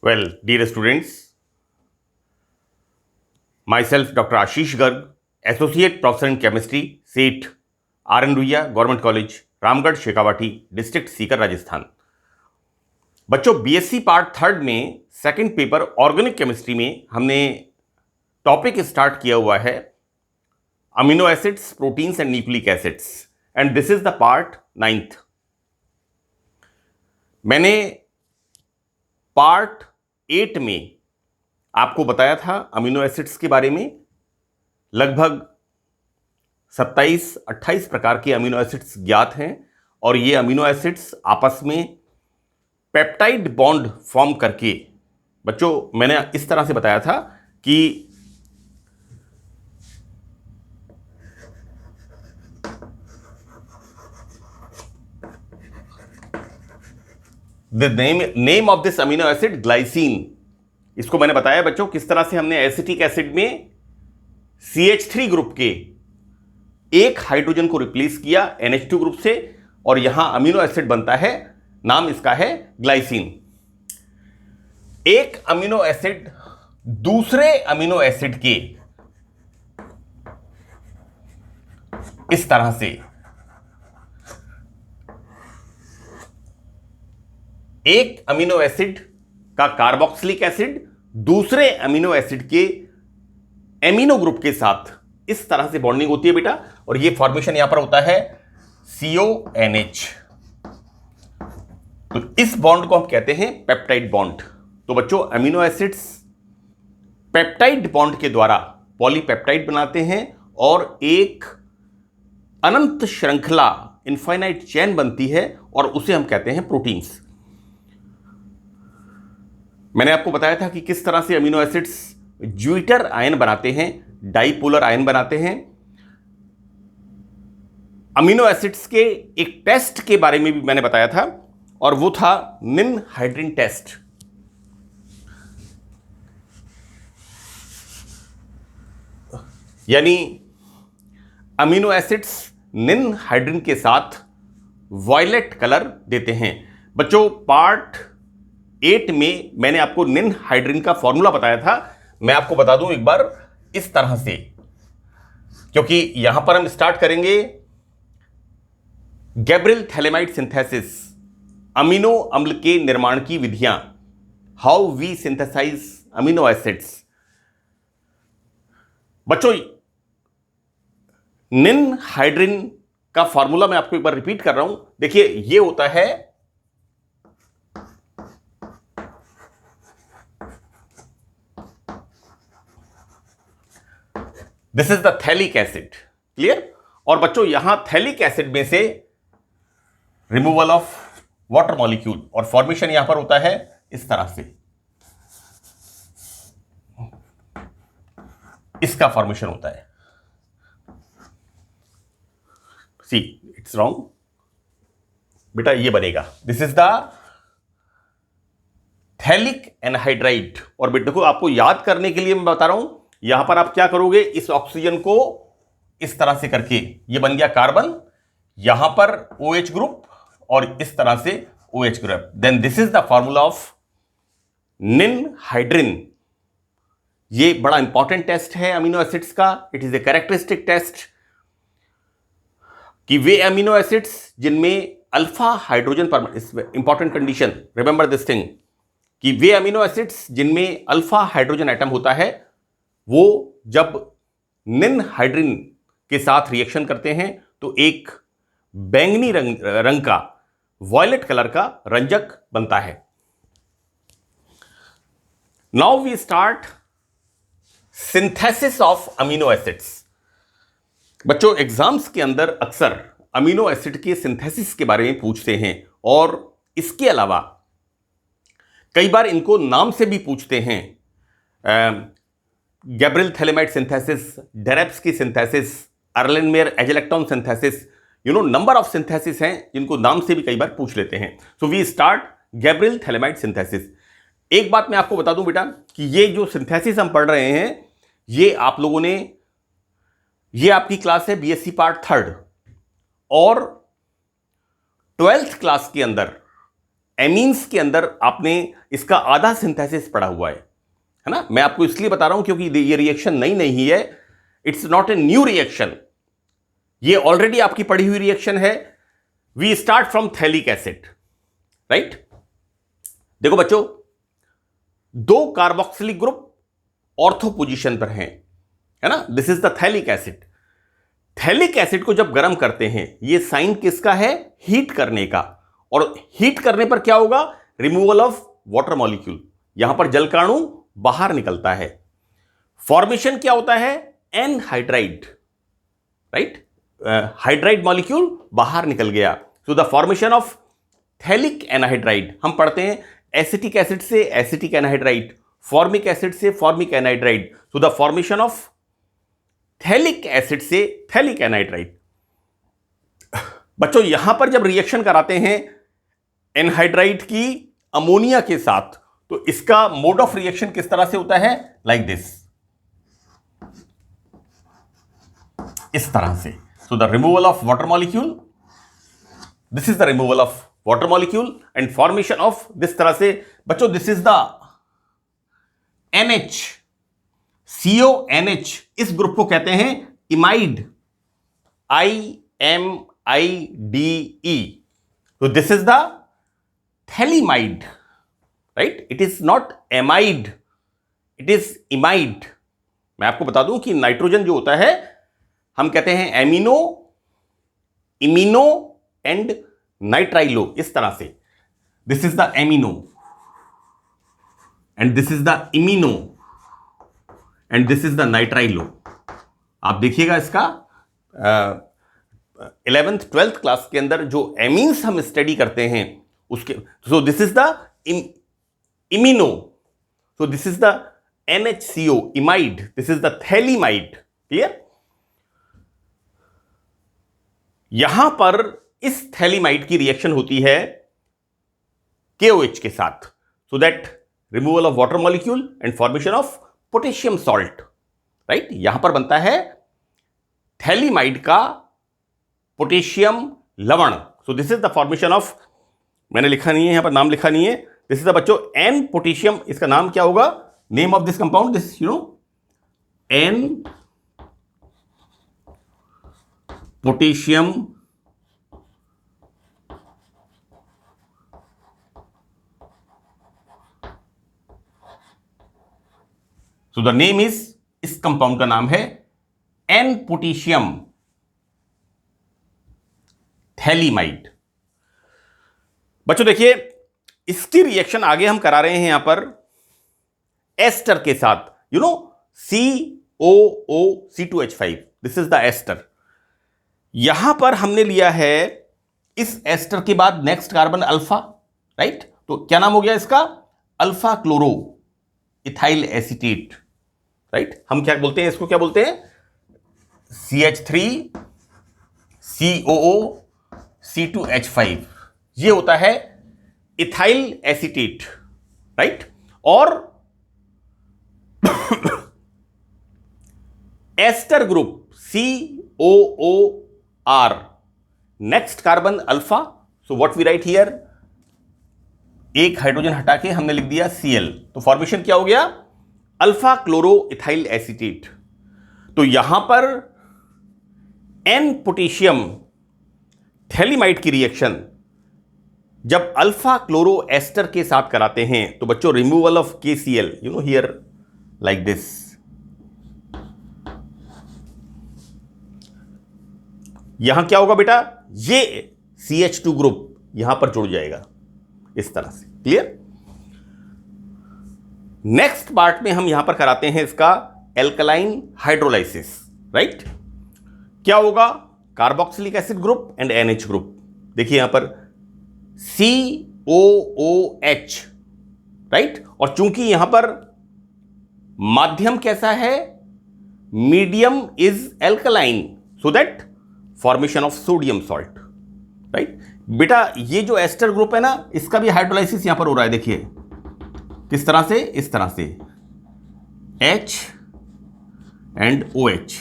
Well, dear students, myself Dr. Ashish Garg, Associate Professor in Chemistry, SEET, R.N. Ruia government college, Ramgarh, Shekhawati, district Sikar, Rajasthan. बच्चों, BSc part third में second paper organic chemistry में हमने topic start किया हुआ है amino acids, proteins and nucleic acids, and this is the part 9th। मैंने part 8 में आपको बताया था अमीनो एसिड्स के बारे में। लगभग 27-28 प्रकार के अमीनो एसिड्स ज्ञात हैं और ये अमीनो एसिड्स आपस में पेप्टाइड बॉन्ड फॉर्म करके, बच्चों मैंने इस तरह से बताया था कि the name of this amino acid glycine. इसको मैंने बताया बच्चों किस तरह से हमने एसिटिक एसिड में CH3 ग्रुप के एक हाइड्रोजन को रिप्लेस किया NH2 ग्रुप से, और यहां अमीनो एसिड बनता है, नाम इसका है ग्लाइसिन। एक अमीनो एसिड दूसरे अमीनो एसिड के इस तरह से, एक अमीनो एसिड का कार्बोक्सिलिक एसिड दूसरे अमीनो एसिड के एमिनो ग्रुप के साथ इस तरह से बॉन्डिंग होती है बेटा, और ये फॉर्मेशन यहां पर होता है CONH। तो इस बॉन्ड को हम कहते हैं पेप्टाइड बॉन्ड। तो बच्चों, अमीनो एसिड्स पेप्टाइड बॉन्ड के द्वारा पॉलीपेप्टाइड बनाते हैं और एक अनंत श्रृंखला, इनफाइनाइट चेन बनती है, और उसे हम कहते हैं प्रोटीन्स। मैंने आपको बताया था कि किस तरह से अमीनो एसिड्स ज्विटर आयन बनाते हैं, डाइपोलर आयन बनाते हैं। अमीनो एसिड्स के एक टेस्ट के बारे में भी मैंने बताया था, और वो था निन हाइड्रिन टेस्ट। यानी अमीनो एसिड्स निन हाइड्रिन के साथ वायलेट कलर देते हैं। बच्चों, पार्ट 8 में मैंने आपको निन हाइड्रिन का फॉर्मूला बताया था। मैं आपको बता दूं एक बार इस तरह से, क्योंकि यहां पर हम स्टार्ट करेंगे गैब्रियल थैलेमाइड सिंथेसिस, अमीनो अम्ल के निर्माण की विधियां, how we synthesise amino acids. बच्चों, निन हाइड्रिन का फॉर्मूला मैं आपको एक बार रिपीट कर रहा हूं। देखिए, यह होता है this is the phthalic acid, clear. और बच्चों, यहां थैलिक एसिड में से रिमूवल ऑफ वाटर मॉलिक्यूल, और फॉर्मेशन यहां पर होता है इस तरह से, इसका फॉर्मेशन होता है। सी, इट्स रॉन्ग बेटा, ये बनेगा, this is the phthalic anhydride. और बेटा को आपको याद करने के लिए मैं बता रहा हूं, यहां पर आप क्या करोगे, इस ऑक्सीजन को इस तरह से करके, ये बन गया कार्बन, यहां पर OH ग्रुप, और इस तरह से OH group. Then this is the formula of ninhydrin. ये बड़ा इंपॉर्टेंट टेस्ट है अमीनो एसिड्स का। It is a characteristic test कि वे अमीनो एसिड्स जिनमें अल्फा हाइड्रोजन पर, important condition, remember this thing, कि वे अमीनो एसिड्स जिनमें अल्फा हाइड्रोजन एटम होता है, वो जब निन हाइड्रिन के साथ रिएक्शन करते हैं तो एक बैंगनी रंग का, वॉयलेट कलर का रंजक बनता है। Now we start synthesis of amino acids. बच्चों, एग्जाम्स के अंदर अक्सर अमीनो एसिड के सिंथेसिस के बारे में पूछते हैं, और इसके अलावा कई बार इनको नाम से भी पूछते हैं। गैब्रियल थैलेमाइड सिंथेसिस, डेरेप्स की synthesis, Erlenmeyer azlactone synthesis, number of synthesis हैं जिनको नाम से भी कई बार पूछ लेते हैं। So we start Gabriel phthalimide synthesis. एक बात मैं आपको बता दूं बेटा कि ये जो सिंथेसिस हम पढ़ रहे हैं, ये आप लोगों ने, ये आपकी क्लास है बीएससी पार्ट थर्ड, और 12th क्लास के अंदर एमीन्स के अंदर आपने इसका आधा सिंथेसिस पढ़ा हुआ है ना। मैं आपको इसलिए बता रहा हूं क्योंकि ये रिएक्शन नई नहीं है, it's not a new reaction, ये ऑलरेडी आपकी पढ़ी हुई रिएक्शन है। We start from phthalic acid, right. देखो बच्चों, दो कार्बोक्सिलिक ग्रुप ऑर्थो पोजीशन पर हैं, है ना। This is the phthalic acid. Phthalic acid को जब गर्म करते हैं, ये साइन किसका है? हीट करने का। और हीट करने पर क्या होगा? रिमूवल ऑफ वाटर मॉलिक्यूल, यहां पर जलकाणु बाहर निकलता है। फॉर्मेशन क्या होता है? Anhydride, right. हाइड्राइड मॉलिक्यूल बाहर निकल गया, so the formation of phthalic anhydride. हम पढ़ते हैं एसिटिक एसिड से एसिटिक एनहाइड्राइड, फॉर्मिक एसिड से formic anhydride, so the formation of phthalic acid से थैलिक एनहाइड्राइड। बच्चों, यहां पर जब रिएक्शन कराते हैं एनहाइड्राइड की अमोनिया के साथ, तो इसका मोड ऑफ रिएक्शन किस तरह से होता है? लाइक दिस, इस तरह से। So the removal of water molecule, this is the removal of water molecule and formation of this तरह से। बच्चों, this is the NH, CONH, इस ग्रुप को कहते हैं इमाइड, IMIDE। तो this is the phthalimide, right. It is not amide, it is imide. मैं आपको बता दूं कि नाइट्रोजन जो होता है, हम कहते हैं एमिनो, इमिनो एंड नाइट्राइलो, इस तरह से। This is the amino and this is the imino and this is the nitrilo. आप देखिएगा इसका 11th 12th क्लास के अंदर जो एमीन्स हम स्टडी करते हैं उसके, so this is the imino, so this is the NHCO, imide, this is the phthalimide. Clear? यहां पर इस थैलिमाइड की रिएक्शन होती है KOH के साथ, so that removal of water molecule and formation of potassium salt, right. यहां पर बनता है थैलिमाइड का पोटेशियम लवण। सो this is the formation of, मैंने लिखा नहीं है यहां पर, नाम लिखा नहीं है। दिस इज द बच्चों एन पोटेशियम, इसका नाम क्या होगा? Name of this compound, this you know, N potassium तो द नेम इज, इस कंपाउंड का नाम है एन पोटेशियम थैलिमाइड। बच्चों देखिए, इसकी रिएक्शन आगे हम करा रहे हैं यहां पर एस्टर के साथ, you know, COOC2H5, this is the ester. यहां पर हमने लिया है इस एस्टर के बाद नेक्स्ट कार्बन अल्फा, राइट। तो क्या नाम हो गया इसका? Alpha chloro ethyl acetate, right. हम क्या बोलते हैं इसको? क्या बोलते हैं? CH3 COO C2H5, ये होता है इथाइल एसीटेट, राइट। और ester group COOR, next carbon alpha, so what we write here, एक हाइड्रोजन हटा के हमने लिख दिया Cl, तो फॉर्मेशन क्या हो गया? Alpha chloro ethyl acetate. तो यहां पर एन पोटेशियम थैलिमाइड की रिएक्शन जब अल्फा क्लोरो एस्टर के साथ कराते हैं, तो बच्चों removal of KCl, you know, here like this. यहां क्या होगा बेटा? ये CH2 ग्रुप यहां पर जुड़ जाएगा इस तरह से। क्लियर? नेक्स्ट पार्ट में हम यहां पर कराते हैं इसका एल्कलाइन हाइड्रोलाइसिस, राइट। क्या होगा? Carboxylic acid group and NH group. देखिए यहां पर COOH, राइट। और चूंकि यहां पर माध्यम कैसा है? Medium is alkaline, so that formation of sodium salt, right. बेटा ये जो एस्टर ग्रुप है ना, इसका भी हाइड्रोलाइसिस यहां पर हो रहा है। देखिए किस तरह से? इस तरह से H एंड OH,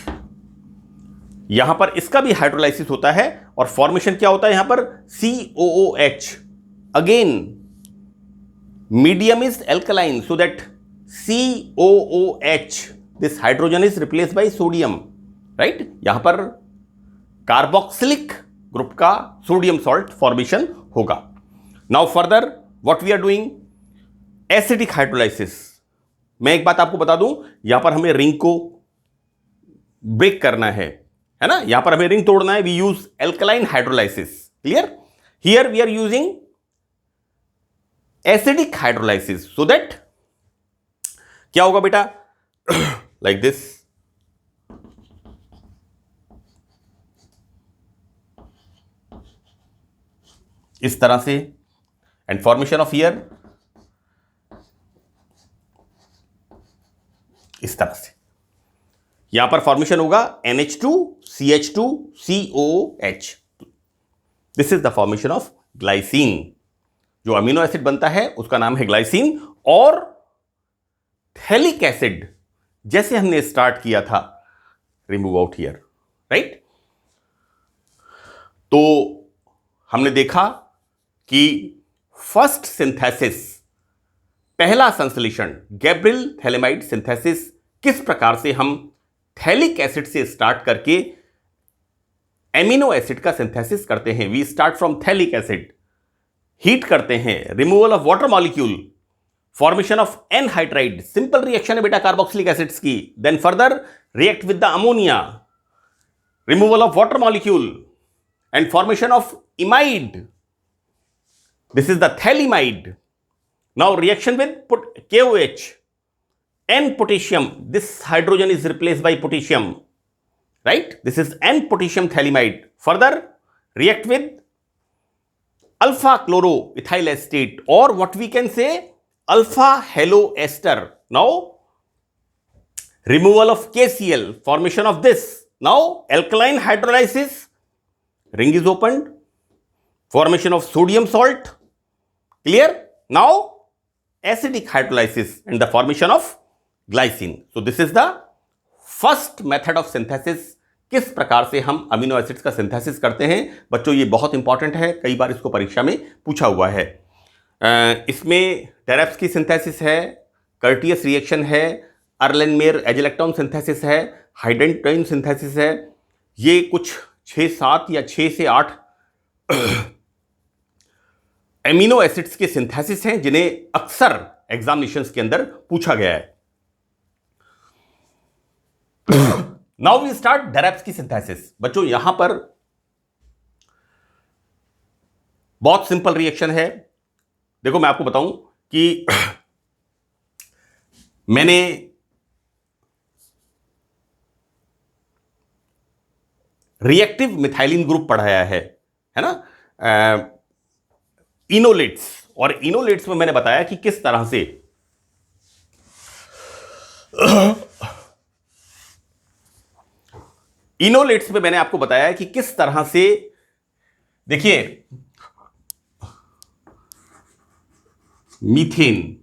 यहां पर इसका भी हाइड्रोलाइसिस होता है और फॉर्मेशन क्या होता है यहां पर? COOH, again medium is alkaline, so that COOH, this hydrogen is replaced by sodium, right? यहां पर कार्बोक्सिलिक ग्रुप का सोडियम सॉल्ट फॉर्मेशन होगा. Now further what we are doing, acidic hydrolysis. मैं एक बात आपको बता दूं, यहां पर हमें रिंग को ब्रेक करना है ना, यहां पर हमें रिंग तोड़ना है. We use alkaline hydrolysis. Clear? Here we are using acidic hydrolysis, so that क्या होगा बेटा, लाइक दिस. इस तरह से, एंड फॉर्मेशन ऑफ हियर इस तरह से. यहां पर फॉर्मेशन होगा NH2CH2COOH. This is the formation of glycine. जो अमीनो एसिड बनता है उसका नाम है ग्लाइसिन. और थैलिक एसिड जैसे हमने स्टार्ट किया था, रिमूव आउट हियर, राइट. तो हमने देखा कि फर्स्ट सिंथेसिस, पहला संश्लेषण, गैब्रियल थैलेमाइड सिंथेसिस, किस प्रकार से हम थैलिक एसिड से स्टार्ट करके एमिनो एसिड का सिंथेसिस करते हैं. We start from phthalic acid, heat करते हैं, removal of water molecule, formation of anhydride, simple reaction है बेटा कार्बोक्सिलिक एसिड्स की. Then further react with the ammonia, removal of water molecule and formation of imide. This is the phthalimide. Now reaction with KOH, N potassium, this hydrogen is replaced by potassium, right? This is N potassium thalamide. Further react with alpha chloroethyl acetate, or what we can say alpha haloester. Now removal of KCl, formation of this. Now alkaline hydrolysis, ring is opened, formation of sodium salt. Clear? Now acidic hydrolysis and the formation of glycine. So this is the first method of synthesis. किस प्रकार से हम amino acids का synthesis करते हैं. बच्चों ये बहुत इंपॉर्टेंट है, कई बार इसको परीक्षा में पूछा हुआ है. इसमें टेरेप्स की सिंथेसिस है, कर्टियस रिएक्शन है, अर्लेनमेयर एजेलेक्टॉन सिंथेसिस है, हाइडेंटाइन सिंथेसिस है. ये कुछ 6-7 या 6 से 8 एमिनो एसिड्स के सिंथेसिस हैं जिन्हें अक्सर एग्जामिनेशंस के अंदर पूछा गया है. नाउ वी स्टार्ट डेरेप्स की सिंथेसिस. बच्चों यहां पर बहुत सिंपल रिएक्शन है. देखो मैं आपको बताऊं कि मैंने रिएक्टिव मिथाइलिन ग्रुप पढ़ाया है ना, इनोलेट्स. और इनोलेट्स में मैंने बताया कि किस तरह से इनोलेट्स में मैंने आपको बताया कि किस तरह से, देखिए methane,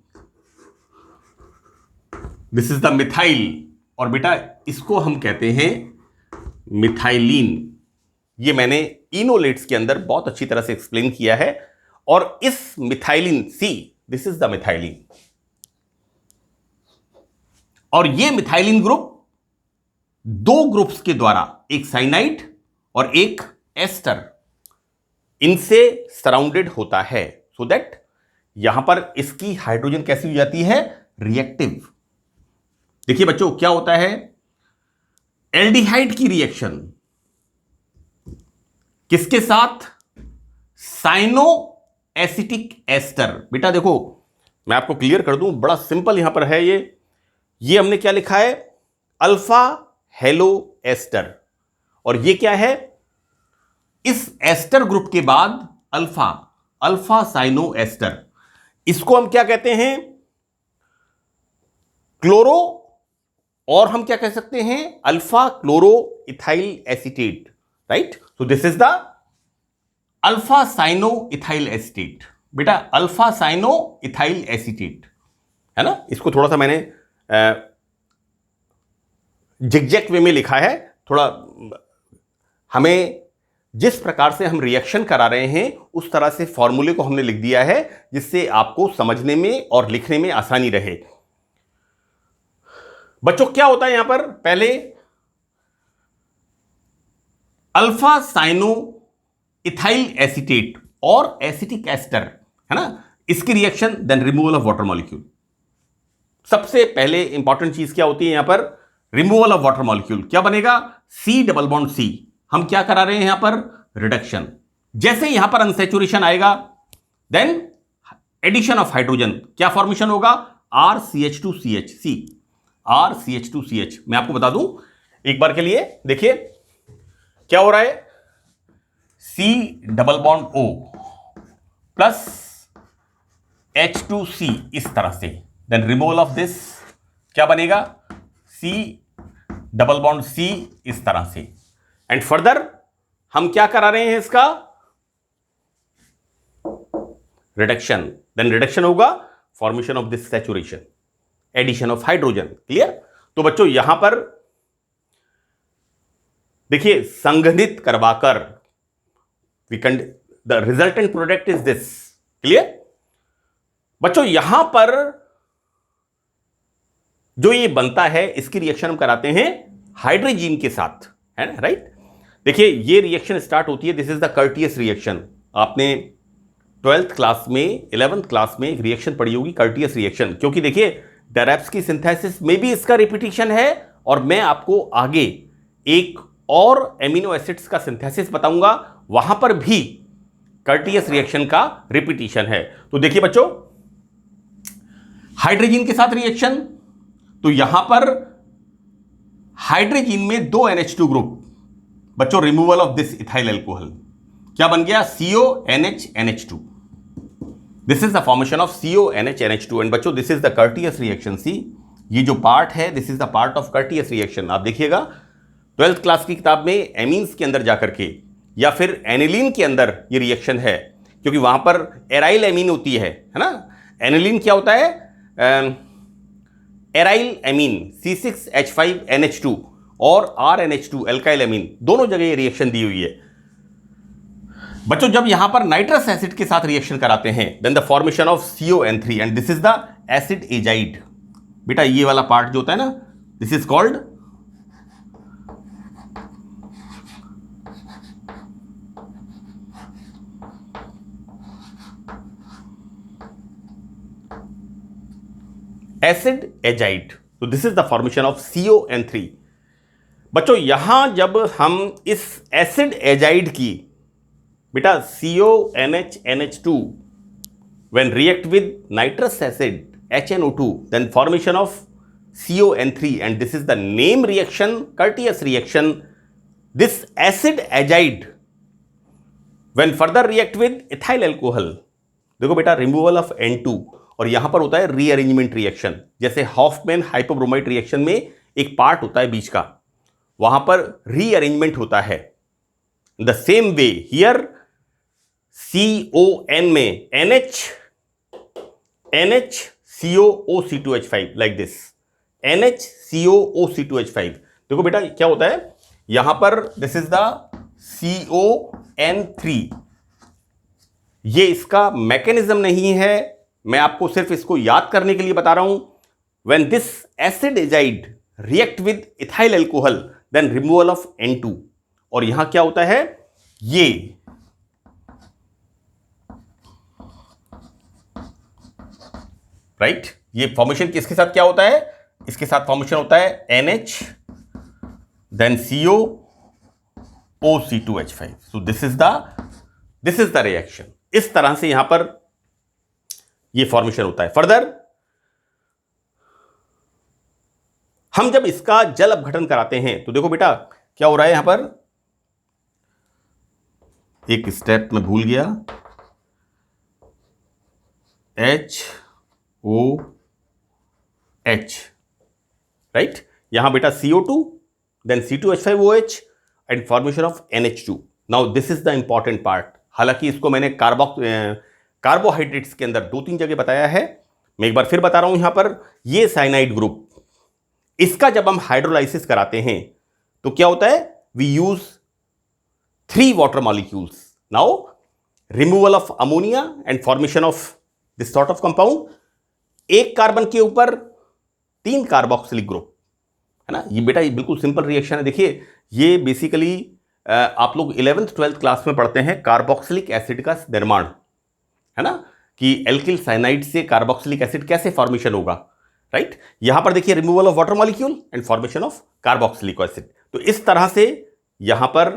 this is the methyl, और बेटा इसको हम कहते हैं मिथाइलिन. ये मैंने इनोलेट्स के अंदर बहुत अच्छी तरह से एक्सप्लेन किया है. और इस methylene, see this is the methylene, और ये मिथाइलिन ग्रुप दो ग्रुप्स के द्वारा, एक साइनाइड और एक एस्टर, इनसे सराउंडेड होता है. सो दैट यहां पर इसकी हाइड्रोजन कैसी हो जाती है, रिएक्टिव. देखिए बच्चों क्या होता है, एल्डिहाइड की रिएक्शन किसके साथ, साइनो एसिटिक एस्टर. बेटा देखो मैं आपको क्लियर कर दूं, बड़ा सिंपल यहां पर है. ये हमने क्या लिखा है, अल्फा हेलो एस्टर. और ये क्या है, इस एस्टर ग्रुप के बाद अल्फा साइनो एस्टर. इसको हम क्या कहते हैं, क्लोरो, और हम क्या कह सकते हैं, alpha chloro ethyl acetate, right. So this is the alpha cyano ethyl acetate. बेटा अल्फा साइनो इथाइल एसीटेट है ना. इसको थोड़ा सा मैंने जिगजैग वे में लिखा है, थोड़ा हमें जिस प्रकार से हम रिएक्शन करा रहे हैं उस तरह से फॉर्मूले को हमने लिख दिया है जिससे आपको समझने में और लिखने में आसानी रहे। बच्चों क्या होता है यहां पर, पहले अल्फा साइनो इथाइल एसीटेट और एसिटिक एस्टर है ना, इसकी reaction, then removal of water molecule. सबसे पहले इंपॉर्टेंट चीज क्या होती है यहां पर, रिमूवल ऑफ वाटर मॉलिक्यूल। क्या बनेगा, सी डबल बॉन्ड सी। हम क्या करा रहे हैं यहां पर, रिडक्शन। जैसे यहां पर अनसैचुरेशन आएगा, देन एडिशन ऑफ हाइड्रोजन। क्या फॉर्मेशन होगा, RCH2CH, सी RCH2CH। मैं आपको बता दूं एक बार के लिए, देखिए क्या हो रहा है, C double bond O plus H2C इस तरह से, देन रिमूवल ऑफ दिस, क्या बनेगा, C डबल बॉन्ड C इस तरह से। एंड फर्दर हम क्या करा रहे हैं इसका, रिडक्शन, देन रिडक्शन होगा, formation of this saturation, addition of hydrogen. Clear. तो बच्चों यहां पर देखिए संघनित करवाकर the resultant product is this. Clear. बच्चों यहां पर जो ये बनता है इसकी रिएक्शन हम कराते हैं हाइड्रोजन के साथ, है ना, राइट। देखिए ये रिएक्शन स्टार्ट होती है, this is the Curtius reaction. आपने 12th क्लास में, 11th क्लास में एक रिएक्शन पढ़ी होगी, कर्टियस रिएक्शन, क्योंकि देखिए डेरेप्स्की सिंथेसिस में भी इसका रिपीटिशन है और मैं आपको आगे एक और एमिनो एसिड्स का सिंथेसिस बताऊंगा, वहां पर भी कर्टियस रिएक्शन का रिपीटिशन है। तो देखिए बच्चों हाइड्रोजन के साथ रिएक्शन, तो यहां पर हाइड्रोजन में 2 NH2 ग्रुप, बच्चों removal of this ethyl alcohol, क्या बन गया, CONH NH2। This is the formation of CONH NH2। And बच्चों this is the Curtius reaction. See ये जो पार्ट है, this is the part of Curtius reaction. आप देखिएगा 12th क्लास की किताब में एमीन्स के अंदर जाकर के या फिर एनिलीन के अंदर ये रिएक्शन है, क्योंकि वहां पर एराइल एमीन होती है ना। एनिलीन क्या होता है, एराइल एमीन C6H5NH2 और RNH2 एल्काइल एमीन, दोनों जगह ये रिएक्शन दी हुई है। बच्चों जब यहां पर नाइट्रस एसिड के साथ रिएक्शन कराते हैं, then the formation of CON3 and this is the acid azide. बेटा ये वाला पार्ट जो होता है ना, this is called acid azide. तो this is the formation of CON3। बच्चों यहां जब हम इस एसिड एजाइड की, बेटा CONH NH2 when react with nitrous acid HNO2, then formation of CON3, and this is the name reaction, Curtius reaction. This acid azide when further react with ethyl alcohol, देखो बेटा removal of N2, और यहां पर होता है rearrangement reaction. जैसे Hoffmann hypobromide reaction में एक पार्ट होता है बीच का, वहां पर रीअरेंजमेंट होता है। The same way here CON में NHCOOC2H5 लाइक दिस, NHCOOC2H5। देखो बेटा क्या होता है यहां पर, दिस इज द CON3। ये इसका मैकेनिज्म नहीं है, मैं आपको सिर्फ इसको याद करने के लिए बता रहा हूं। When this acid azide react with ethyl alcohol, then removal of N2, और यहां क्या होता है, ये राइट, ये फॉर्मेशन किसके साथ क्या होता है, इसके साथ फॉर्मेशन होता है NH then COOC2H5। So this is the reaction. इस तरह से यहां पर ये फॉर्मेशन होता है। फर्दर हम जब इसका जल अपघटन कराते हैं, तो देखो बेटा क्या हो रहा है यहां पर, एक स्टेप में भूल गया, HOH, राइट। यहां बेटा CO2 then C2H5OH and formation of NH2। Now this is the important part. हालांकि इसको मैंने कार्बोहाइड्रेट्स के अंदर 2-3 जगह बताया है, मैं एक बार फिर बता रहा हूं। यहां पर ये साइनाइड ग्रुप, इसका जब हम हाइड्रोलाइसिस कराते हैं तो क्या होता है, we use 3 water molecules. Now, removal of ammonia and formation of this sort of compound. एक कार्बन के ऊपर 3 कार्बोक्सिलिक ग्रुप, है ना। ये बेटा ये बिल्कुल सिंपल रिएक्शन है। देखिए ये बेसिकली आप लोग 11th 12th क्लास में पढ़ते हैं कार्बोक्सिलिक एसिड का निर्माण, है ना, कि एल्किल साइनाइड से कार्बोक्सिलिक एसिड कैसे फॉर्मेशन होगा, राइट। यहां पर देखिए removal of water molecule and formation of carboxylic acid. तो इस तरह से यहां पर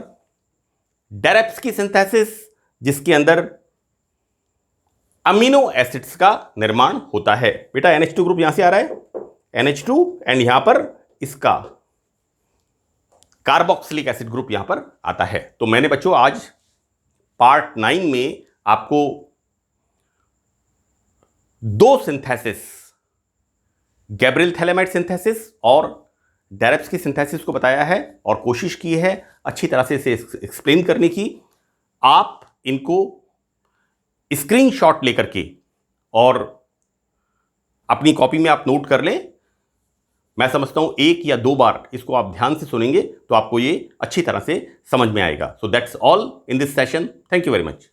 डायरेप्स की सिंथेसिस, जिसके अंदर अमीनो एसिड्स का निर्माण होता है। बेटा NH2 ग्रुप यहां से आ रहा है, NH2, एंड यहां पर इसका कार्बोक्सिलिक एसिड ग्रुप यहां पर आता है। तो मैंने बच्चों आज पार्ट 9 में आपको 2 सिंथेसिस, गैब्रियल थैलेमाइड सिंथेसिस और डायरेप्स की सिंथेसिस को बताया है और कोशिश की है अच्छी तरह से इसे एक्सप्लेन करने की। आप इनको स्क्रीनशॉट लेकर के और अपनी कॉपी में आप नोट कर लें। मैं समझता हूं 1 या 2 बार इसको आप ध्यान से सुनेंगे तो आपको ये अच्छी तरह से समझ में आएगा। So that's all in this session. Thank you very much.